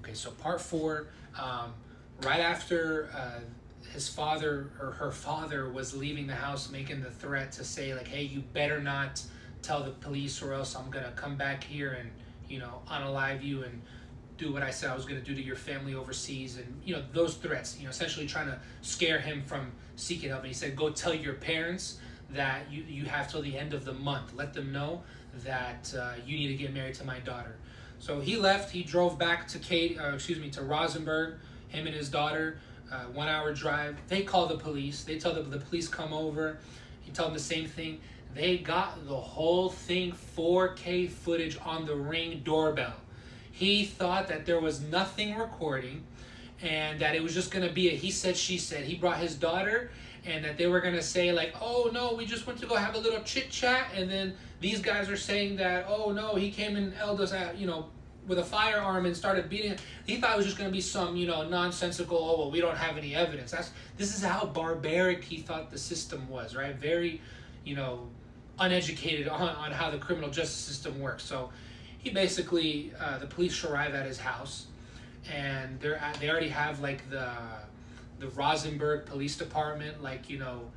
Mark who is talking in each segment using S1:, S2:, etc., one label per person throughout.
S1: Okay, so part four, right after his father or her father was leaving the house, making the threat to say like, hey, you better not tell the police or else I'm gonna come back here and, you know, unalive you and do what I said I was gonna do to your family overseas, and, you know, those threats, you know, essentially trying to scare him from seeking help. And he said, go tell your parents that you have till the end of the month. Let them know that you need to get married to my daughter. So he left. He drove back to to Rosenberg. Him and his daughter, 1 hour drive. They call the police. They tell the police come over. He told them the same thing. They got the whole thing 4K footage on the Ring doorbell. He thought that there was nothing recording and that it was just going to be a he said, she said. He brought his daughter and that they were going to say like, oh no, we just went to go have a little chit chat. And then these guys are saying that, oh no, he came and held us at, you know, with a firearm and started beating it. He thought it was just going to be some, you know, nonsensical, oh, well, we don't have any evidence. This is how barbaric he thought the system was, right? Very, you know, uneducated on how the criminal justice system works. So he basically, the police arrive at his house, and they already have like the Rosenberg Police Department, like, you know,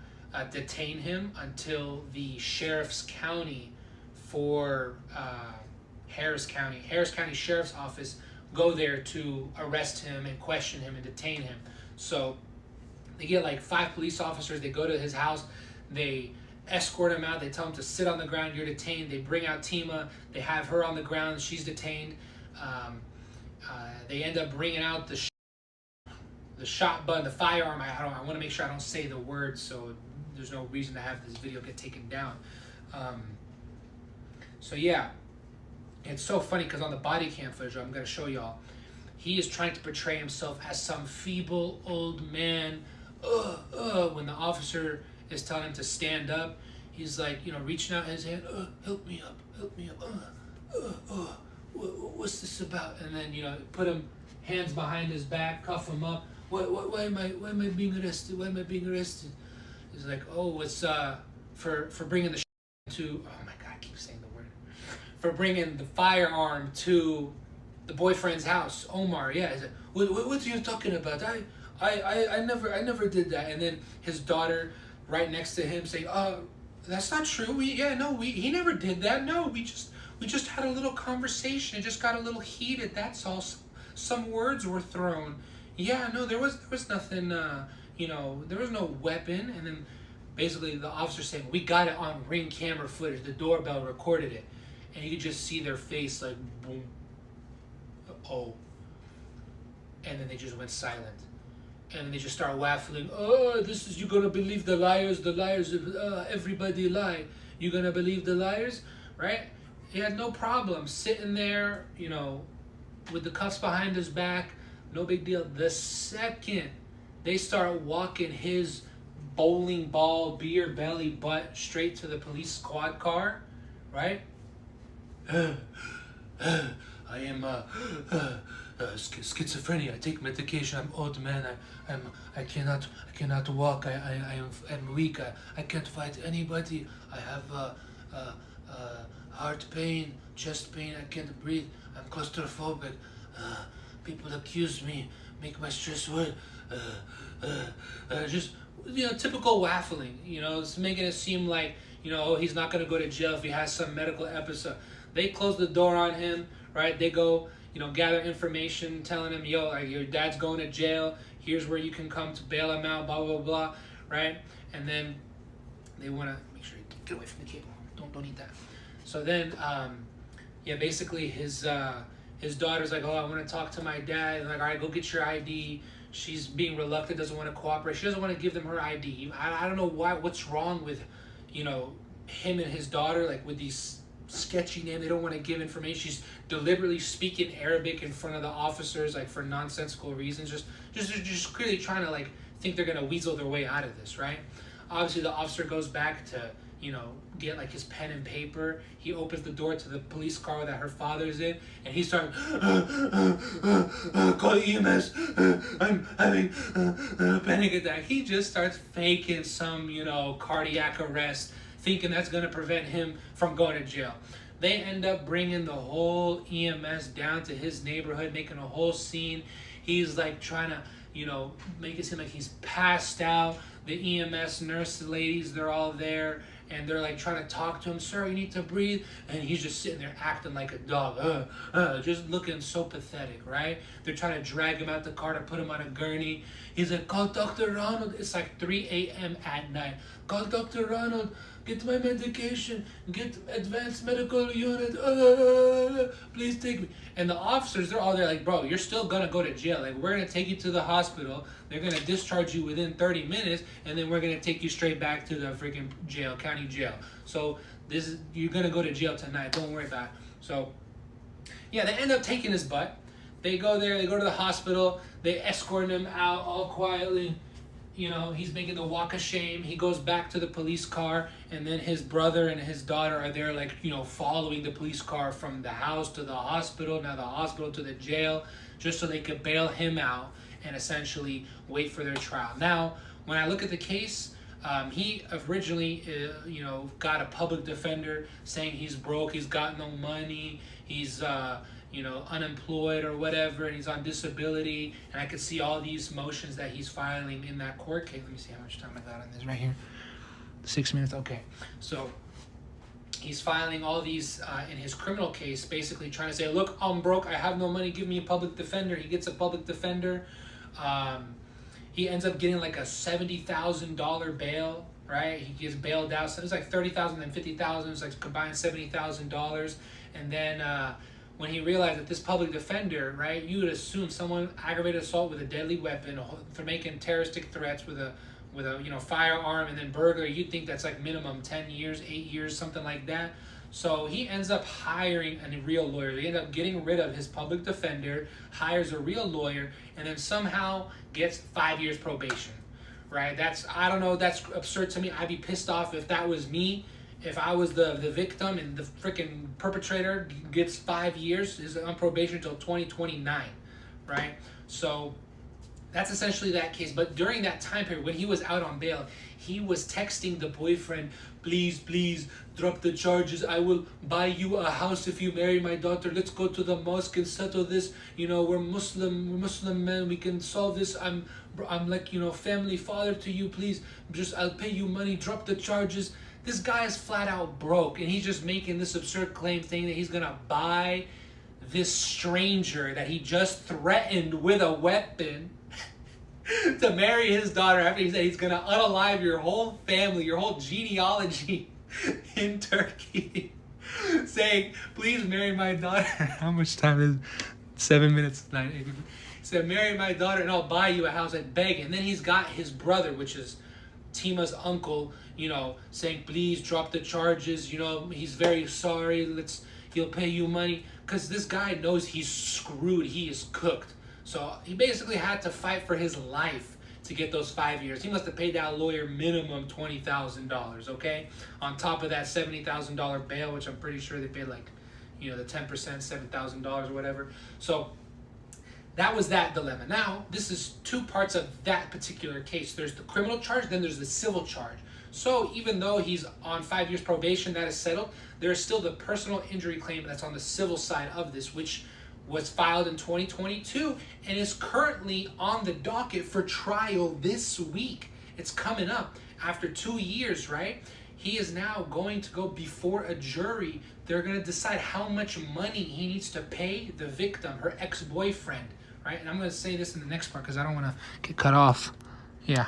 S1: detain him until the sheriff's county for Harris County Sheriff's Office go there to arrest him and question him and detain him. So they get like 5 police officers. They go to his house. They escort him out. They tell him to sit on the ground. You're detained. They bring out Tima. They have her on the ground. She's detained. They end up bringing out the shotgun, the firearm. I want to make sure I don't say the word, so there's no reason to have this video get taken down. So yeah, it's so funny because on the body cam footage I'm going to show y'all, he is trying to portray himself as some feeble old man. When the officer is telling him to stand up, he's like, you know, reaching out his hand, help me up, what's this about? And then, you know, put him hands behind his back, cuff him up. Why am I being arrested? Why am I being arrested? He's like, oh, it's for bringing the to, oh my God, I keep saying the word, for bringing the firearm to the boyfriend's house, Omar. Yeah, he's like, what are you talking about? I never did that. And then his daughter right next to him saying, that's not true. He never did that. No, we just had a little conversation. It just got a little heated. That's all. Some words were thrown. Yeah, no, there was nothing. You know, there was no weapon. And then basically the officer saying, we got it on Ring camera footage. The doorbell recorded it, and you could just see their face like boom. Oh. And then they just went silent. And then they just start waffling. Oh, you're going to believe the liars, everybody lie. You're going to believe the liars, right? He had no problem sitting there, you know, with the cuffs behind his back. No big deal. The second they start walking his bowling ball, beer belly butt straight to the police squad car, right? I am schizophrenia. I take medication. I'm old man. I cannot walk. I'm weak. I can't fight anybody. I have heart pain, chest pain. I can't breathe. I'm claustrophobic. People accuse me, make my stress worse. Just, you know, typical waffling. You know, it's making it seem like, you know, he's not gonna go to jail if he has some medical episode. They close the door on him, right? They go, you know, gather information, telling him, yo, your dad's going to jail. Here's where you can come to bail him out, blah, blah, blah, right? And then they want to make sure you get away from the cable. Don't eat that. So then, yeah, basically his daughter's like, oh, I want to talk to my dad. Like, all right, go get your ID. She's being reluctant, doesn't want to cooperate. She doesn't want to give them her ID. I don't know what's wrong with, you know, him and his daughter, like with these sketchy name. They don't want to give information. She's deliberately speaking Arabic in front of the officers, like for nonsensical reasons. Just clearly trying to like think they're gonna weasel their way out of this, right? Obviously, the officer goes back to, you know, get like his pen and paper. He opens the door to the police car that her father's in, and he starts call EMS. I'm having a panic attack. He just starts faking some, you know, cardiac arrest, thinking that's going to prevent him from going to jail. They end up bringing the whole EMS down to his neighborhood, making a whole scene. He's like trying to, make it seem like he's passed out. The EMS nurse ladies, they're all there, and they're like trying to talk to him. Sir, you need to breathe. And he's just sitting there acting like a dog, just looking so pathetic, right? They're trying to drag him out the car to put him on a gurney. He's like, call Dr. Ronald. It's like 3 a.m. at night. Call Dr. Ronald. Get my medication. Get advanced medical unit. Please take me. And the officers, they're all there like, bro, you're still going to go to jail. Like, we're going to take you to the hospital. They're going to discharge you within 30 minutes. And then we're going to take you straight back to the freaking jail, county jail. So you're going to go to jail tonight. Don't worry about it. So, yeah, they end up taking his butt. They go there. They go to the hospital. They escort him out all quietly. He's making the walk of shame. He goes back to the police car, and then his brother and his daughter are there, like, following the police car from the house to the hospital, now the hospital to the jail, just so they could bail him out and essentially wait for their trial. Now, when I look at the case, he originally, got a public defender saying he's broke, he's got no money, he's, unemployed or whatever, and he's on disability, and I could see all these motions that he's filing in that court case. Let me see how much time I got on this right here. 6 minutes, okay. So he's filing all these in his criminal case, basically trying to say, look, I'm broke, I have no money, give me a public defender. He gets a public defender. He ends up getting like a $70,000 bail, right? He gets bailed out, so it's like $30,000 and $50,000, it's like combined $70,000. And then when he realized that this public defender, right, you would assume someone aggravated assault with a deadly weapon for making terroristic threats with a firearm, and then burglary, you'd think that's like minimum 10 years, 8 years, something like that. So he ends up hiring a real lawyer. He ends up getting rid of his public defender, hires a real lawyer, and then somehow gets 5 years probation, right? I don't know, that's absurd to me. I'd be pissed off if that was me. If I was the victim and the freaking perpetrator gets 5 years, is on probation until 2029, right? So that's essentially that case. But during that time period, when he was out on bail, he was texting the boyfriend, please, drop the charges. I will buy you a house if you marry my daughter. Let's go to the mosque and settle this. We're Muslim men. We can solve this. I'm like, family father to you. Please, I'll pay you money. Drop the charges. This guy is flat out broke, and he's just making this absurd claim saying that he's going to buy this stranger that he just threatened with a weapon to marry his daughter after he said he's going to unalive your whole family, your whole genealogy in Turkey, saying, please marry my daughter. How much time is it? 7 minutes, 9, 8. He said, marry my daughter and I'll buy you a house at begging. And then he's got his brother, which is Tima's uncle, saying, please drop the charges. He's very sorry. He'll pay you money. Because this guy knows he's screwed. He is cooked. So he basically had to fight for his life to get those 5 years. He must have paid that lawyer minimum $20,000, okay? On top of that $70,000 bail, which I'm pretty sure they paid like, the 10%, $7,000 or whatever. So that was that dilemma. Now, this is two parts of that particular case. There's the criminal charge, then there's the civil charge. So even though he's on 5 years probation, that is settled, there is still the personal injury claim that's on the civil side of this, which was filed in 2022 and is currently on the docket for trial this week. It's coming up after 2 years, right? He is now going to go before a jury. They're going to decide how much money he needs to pay the victim, her ex-boyfriend, right? And I'm going to say this in the next part because I don't want to get cut off. Yeah.